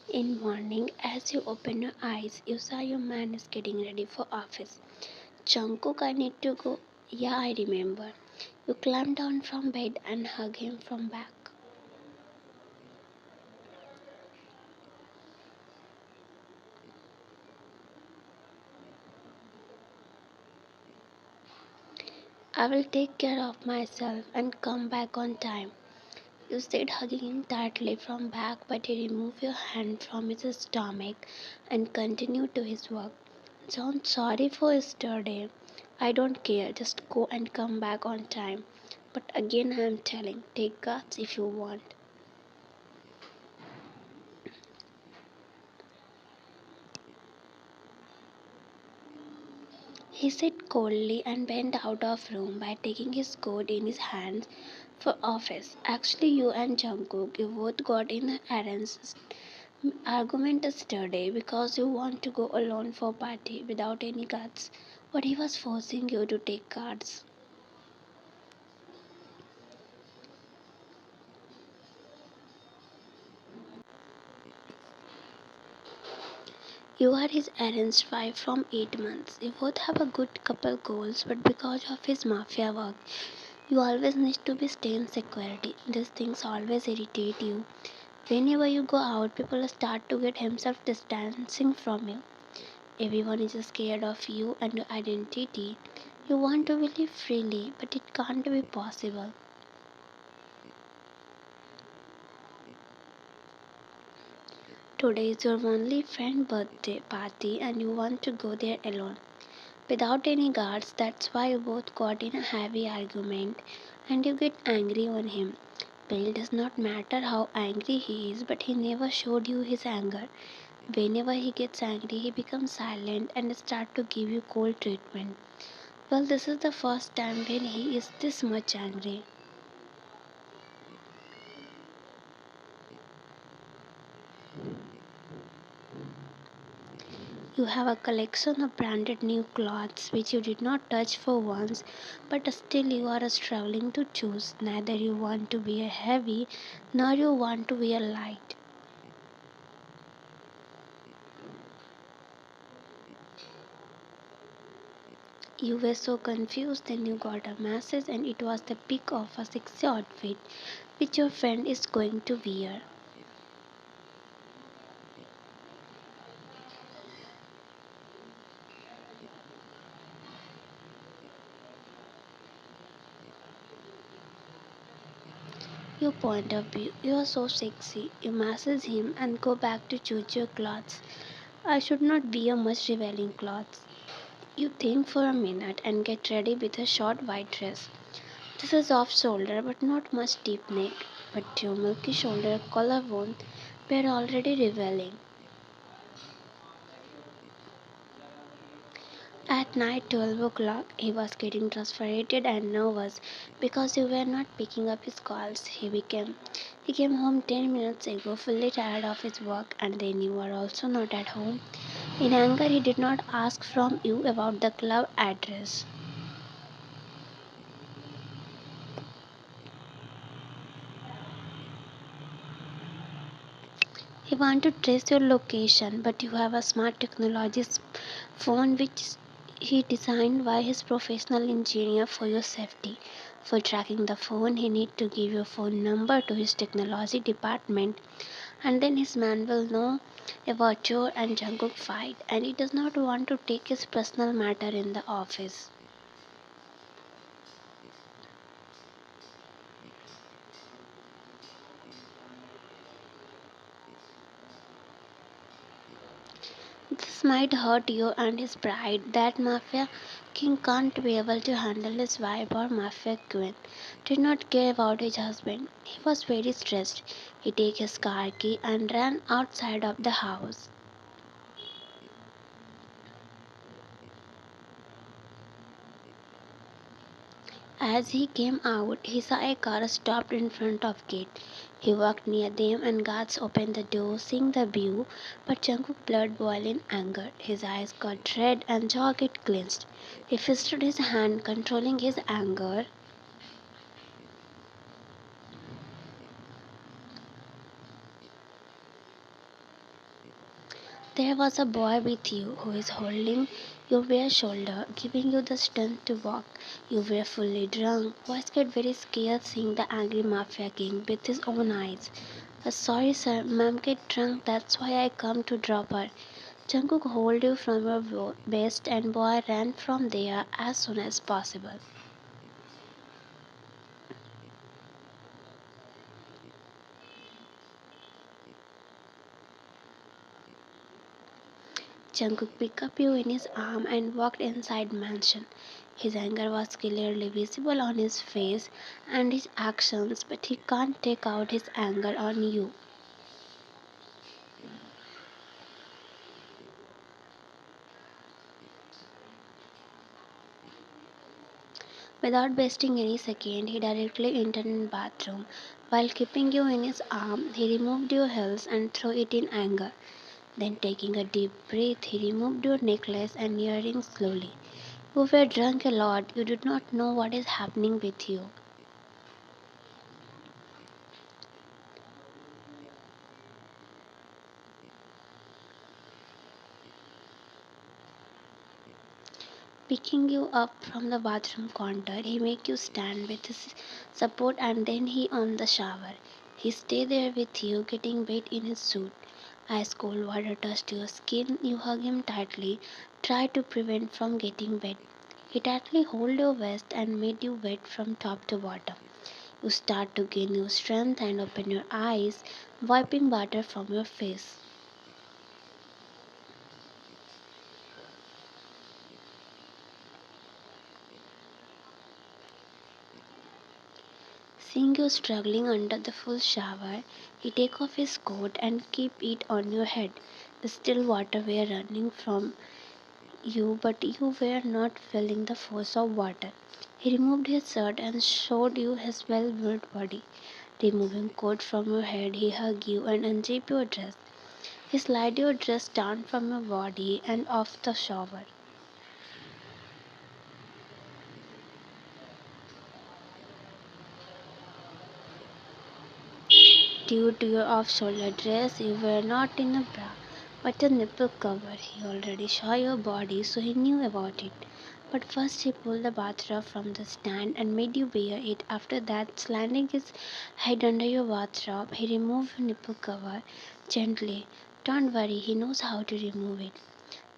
In morning, as you open your eyes, you saw your man is getting ready for office. Jungkook, I need to go. Yeah, I remember. You climb down from bed and hug him from back. I will take care of myself and come back on time. You said, hugging him tightly from back, but he removed your hand from his stomach and continued to his work. John, sorry for yesterday. I don't care. Just go and come back on time. But again, I am telling, take guards if you want. He said coldly and went out of room by taking his coat in his hands for office. Actually, you and Jungkook, you both got in Aaron's argument yesterday because you want to go alone for party without any guards, but he was forcing you to take cards. You are his errands wife from 8 months. You both have a good couple goals, but because of his mafia work, you always need to be stay in security. These things always irritate you. Whenever you go out, people start to get himself distancing from you. Everyone is scared of you and your identity. You want to live freely, but it can't be possible. Today is your only friend birthday party and you want to go there alone. Without any guards, that's why you both got in a heavy argument and you get angry on him. Bill does not matter how angry he is, but he never showed you his anger. Whenever he gets angry, he becomes silent and start to give you cold treatment. Well, this is the first time when he is this much angry. You have a collection of branded new clothes which you did not touch for once, but still you are struggling to choose. Neither you want to wear heavy nor you want to wear light. You were so confused, then you got a message and it was the pic of a sexy outfit which your friend is going to wear. Your point of view, you are so sexy. You message him and go back to choose your clothes. I should not wear much revealing clothes. You think for a minute and get ready with a short white dress. This is off shoulder but not much deep neck, but your milky shoulder collarbone were already revealing. At night 12 o'clock he was getting frustrated and nervous because you were not picking up his calls. He came home 10 minutes ago fully tired of his work and then you were also not at home. In anger he did not ask from you about the club address. He want to trace your location, but you have a smart technology phone which he designed by his professional engineer for your safety. For tracking the phone, he need to give your phone number to his technology department, and then his man will know about your and Jungkook fight, and he does not want to take his personal matter in the office. This might hurt you and his pride. That mafia king can't be able to handle his wife or mafia queen. Did not care about his husband. He was very stressed. He took his car key and ran outside of the house. As he came out, he saw a car stopped in front of gate. He walked near them and guards opened the door, seeing the view, but Jungkook's blood boiled in anger. His eyes got red and jaw get clenched. He fisted his hand, controlling his anger. There was a boy with you who is holding your bare shoulder, giving you the strength to walk. You were fully drunk. Boys get very scared seeing the angry mafia king with his own eyes. Sorry sir, ma'am get drunk, that's why I come to drop her. Jungkook hold you from your waist and boy ran from there as soon as possible. Jungkook picked up you in his arm and walked inside mansion. His anger was clearly visible on his face and his actions, but he can't take out his anger on you. Without wasting any second, he directly entered the bathroom. While keeping you in his arm, he removed your heels and threw it in anger. Then, taking a deep breath, he removed your necklace and earrings slowly. You were drunk a lot, you did not know what is happening with you. Picking you up from the bathroom counter, he make you stand with his support and then he on the shower. He stay there with you, getting wet in his suit. As cold water touched your skin, you hug him tightly, try to prevent from getting wet. He tightly hold your waist and made you wet from top to bottom. You start to gain your strength and open your eyes, wiping water from your face. Seeing you struggling under the full shower, he take off his coat and keep it on your head. The still water were running from you, but you were not feeling the force of water. He removed his shirt and showed you his well-built body. Removing coat from your head, he hugged you and unzipped your dress. He slid your dress down from your body and off the shower. Due to your off-shoulder dress, you were not in a bra, but a nipple cover. He already saw your body, so he knew about it. But first he pulled the bathrobe from the stand and made you wear it. After that, sliding his head under your bathrobe, he removed your nipple cover gently. Don't worry, he knows how to remove it.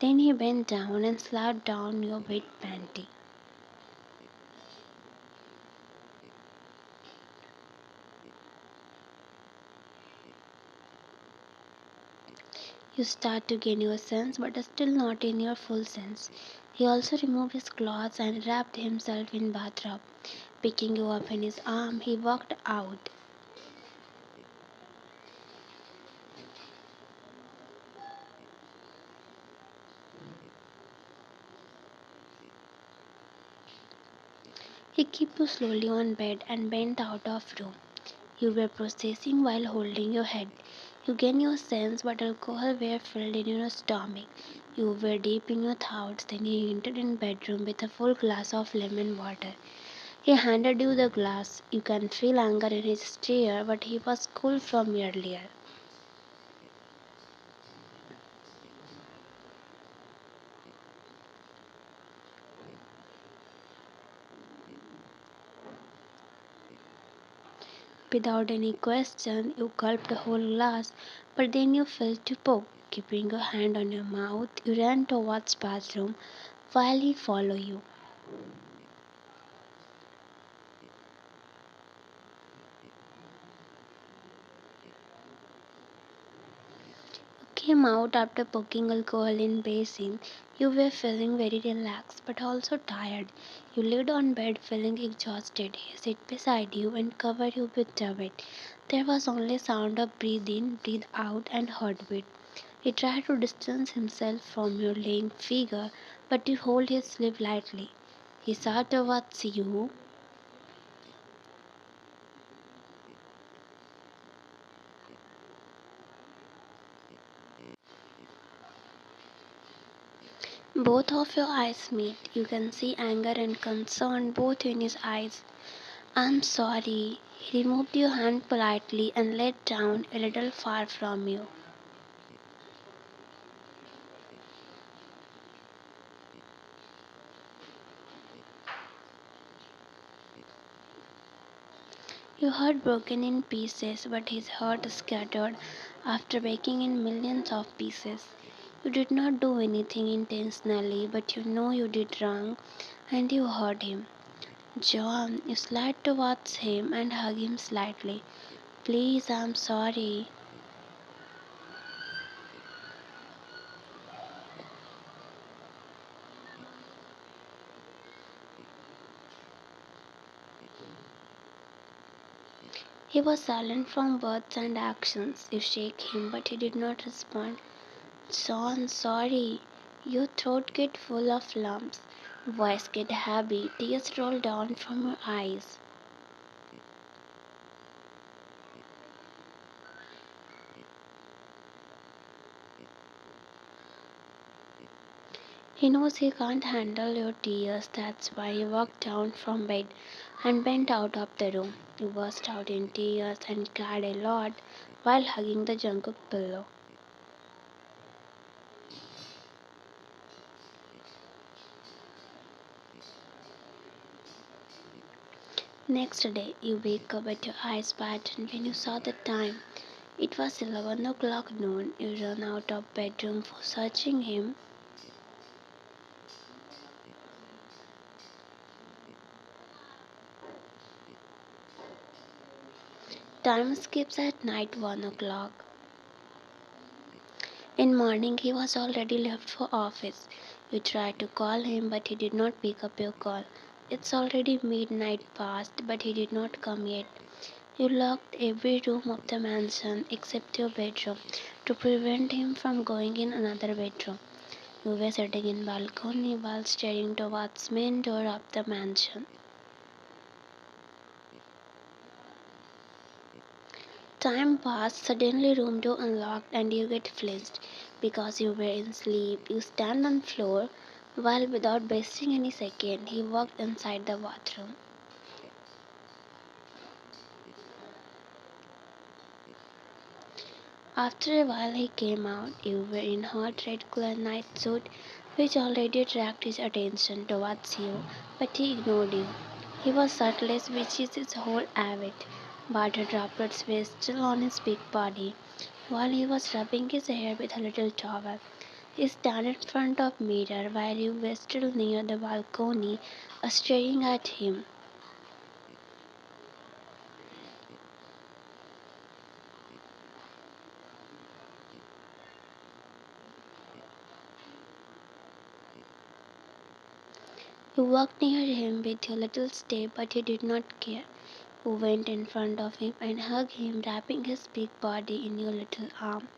Then he bent down and slapped down your wet panty. You start to gain your sense, but still not in your full sense. He also removed his clothes and wrapped himself in bathrobe. Picking you up in his arm, he walked out. He kept you slowly on bed and bent out of room. You were processing while holding your head. You gained your sense, but alcohol were filled in your stomach. You were deep in your thoughts. Then he entered in bedroom with a full glass of lemon water. He handed you the glass. You can feel anger in his stare, but he was cool from earlier. Without any question, you gulped the whole glass, but then you felt to poke. Keeping your hand on your mouth, you ran towards bathroom while he followed you. Came out after poking alcohol in basin. You were feeling very relaxed but also tired. You laid on bed feeling exhausted. He sat beside you and covered you with towel. There was only sound of breathe in, breathe out and heartbeat. He tried to distance himself from your laying figure, but you hold his sleeve lightly. He saw towards you. Both of your eyes meet. You can see anger and concern both in his eyes. I'm sorry. He removed your hand politely and laid down a little far from you. Your heart broken in pieces, but his heart scattered after breaking in millions of pieces. You did not do anything intentionally, but you know you did wrong and you hurt him. John, you slide towards him and hug him slightly. Please, I'm sorry. He was silent from words and actions. You shake him, but he did not respond. John, sorry. Your throat get full of lumps. Voice get heavy. Tears roll down from your eyes. He knows he can't handle your tears. That's why he walked down from bed and went out of the room. He burst out in tears and cried a lot while hugging the Jungkook pillow. Next day, you wake up at your eyes pattern when you saw the time. It was 11 o'clock noon. You run out of bedroom for searching him. Time skips at night 1 o'clock. In morning he was already left for office. You tried to call him but he did not pick up your call. It's already midnight past but he did not come yet. You locked every room of the mansion except your bedroom to prevent him from going in another bedroom. You were sitting in balcony while staring towards main door of the mansion. Time passed, suddenly room door unlocked and you get flinched because you were in sleep. You stand on floor while without wasting any second he walked inside the bathroom. After a while he came out. You were in hot red color night suit which already attracted his attention towards you, but he ignored you. He was shirtless, which is his whole habit. Water droplets were still on his big body while he was rubbing his hair with a little towel. He stood in front of mirror while you were still near the balcony, staring at him. You walked near him with your little step, but he did not care. You went in front of him and hugged him, wrapping his big body in your little arm.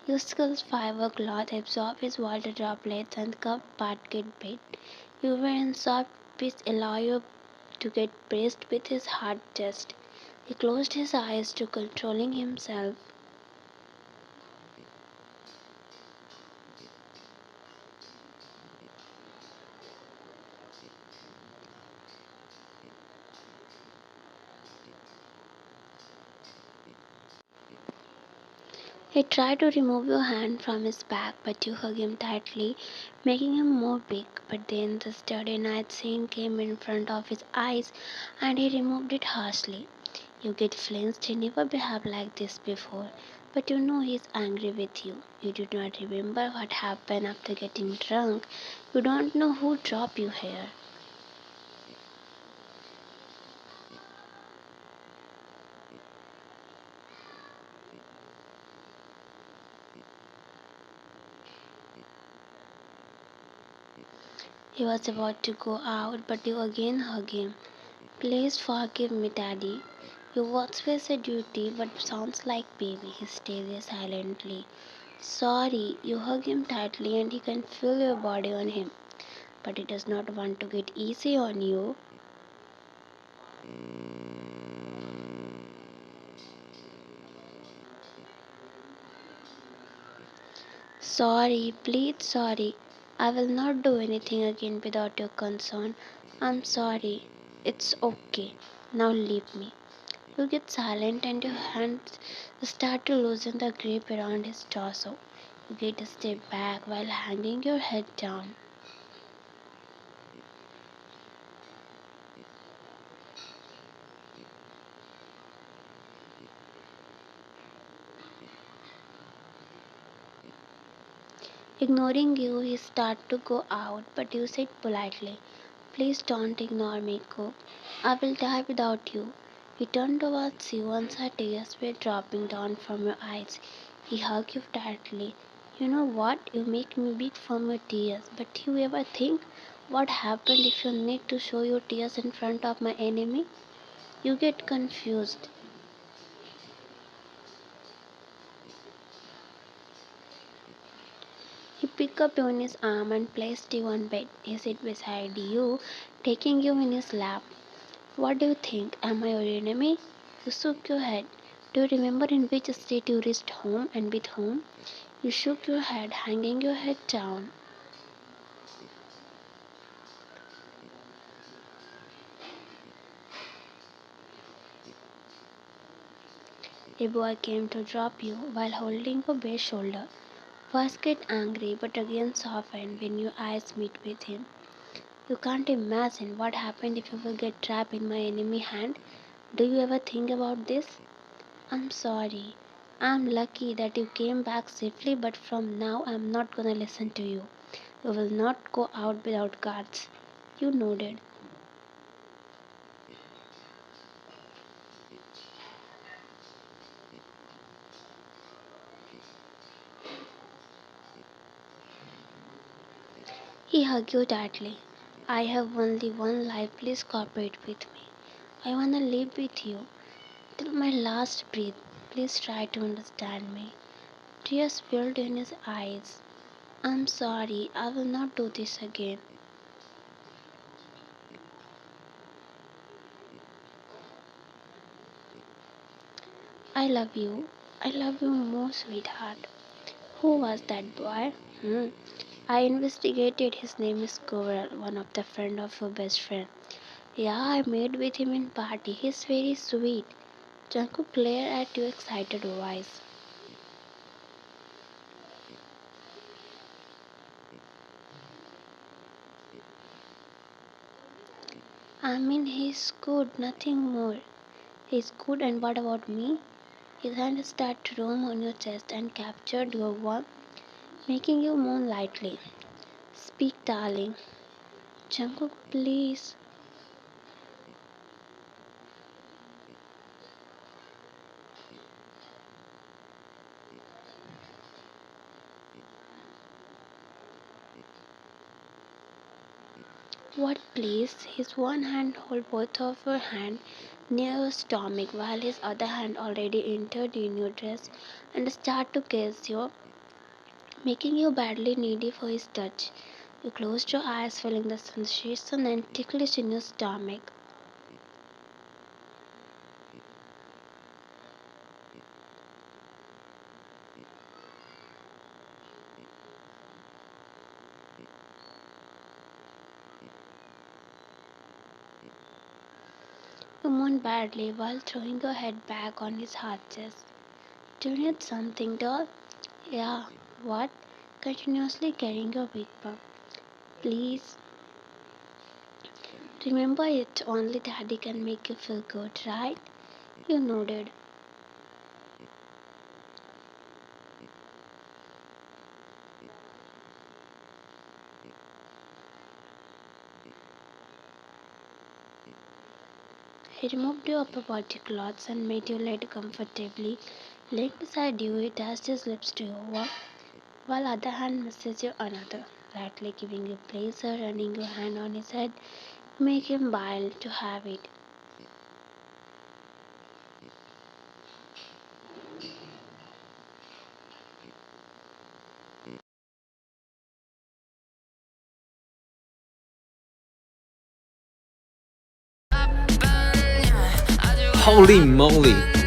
Your skull's fiber cloth absorbed his water droplets and cupped parquet bed. You were in soft which allowed you to get pressed with his hard chest. He closed his eyes to controlling himself. He tried to remove your hand from his back, but you hugged him tightly, making him more big. But then the sturdy night scene came in front of his eyes, and he removed it harshly. You get flinched. He never behaved like this before, but you know he's angry with you. You do not remember what happened after getting drunk. You don't know who dropped you here. He was about to go out, but you again hug him. Please forgive me, Daddy. Your words were a duty, but sounds like baby. He stays there silently. Sorry, you hug him tightly and he can feel your body on him. But he does not want to get easy on you. Sorry, please, sorry. I will not do anything again without your consent. I'm sorry. It's okay. Now leave me. You get silent and your hands start to loosen the grip around his torso. You get a step back while hanging your head down. Ignoring you, he started to go out, but you said politely, "Please don't ignore me, Cook. I will die without you." He turned towards you and saw tears were dropping down from your eyes. He hugged you tightly. "You know what? You make me weak from your tears. But do you ever think what happened if you need to show your tears in front of my enemy? You get confused." He picked up you in his arm and placed you on bed. He sat beside you, taking you in his lap. "What do you think? Am I your enemy?" You shook your head. "Do you remember in which state you reached home and with whom?" You shook your head, hanging your head down. A boy came to drop you while holding your bare shoulder. Voice get angry but again softened when your eyes meet with him. "You can't imagine what happened if you will get trapped in my enemy hand. Do you ever think about this?" "I'm sorry. I'm lucky that you came back safely, but from now I'm not gonna listen to you. You will not go out without guards." You nodded. He hugged you tightly. "I have only one life. Please cooperate with me. I wanna live with you till my last breath. Please try to understand me." Tears filled in his eyes. "I'm sorry. I will not do this again." "I love you. I love you more, sweetheart." "Who was that boy?" "I investigated. His name is Coral, one of the friend of your best friend." "Yeah, I met with him in party. He's very sweet." Jungkook glared at you excited voice. "I mean, he's good, nothing more." "He's good, and what about me?" His hand started to roam on your chest and captured your warmth, making you moan lightly. "Speak, darling." "Jungkook, please." "What, please?" His one hand held both of your hands near your stomach, while his other hand already entered in your dress and started to kiss you, making you badly needy for his touch. You closed your eyes, feeling the sensation and ticklish in your stomach. You moaned badly while throwing your head back on his hard chest. "Do you need something, doll?" "Yeah." "What?" Continuously carrying your weak bum. "Please. Remember it. Only daddy can make you feel good, right?" You nodded. He removed your upper body clothes and made you lay comfortably. Laying beside you, he touched his lips to you, while other hand massages your another, lightly giving you pleasure, running your hand on his head, make him wild to have it. Holy moly!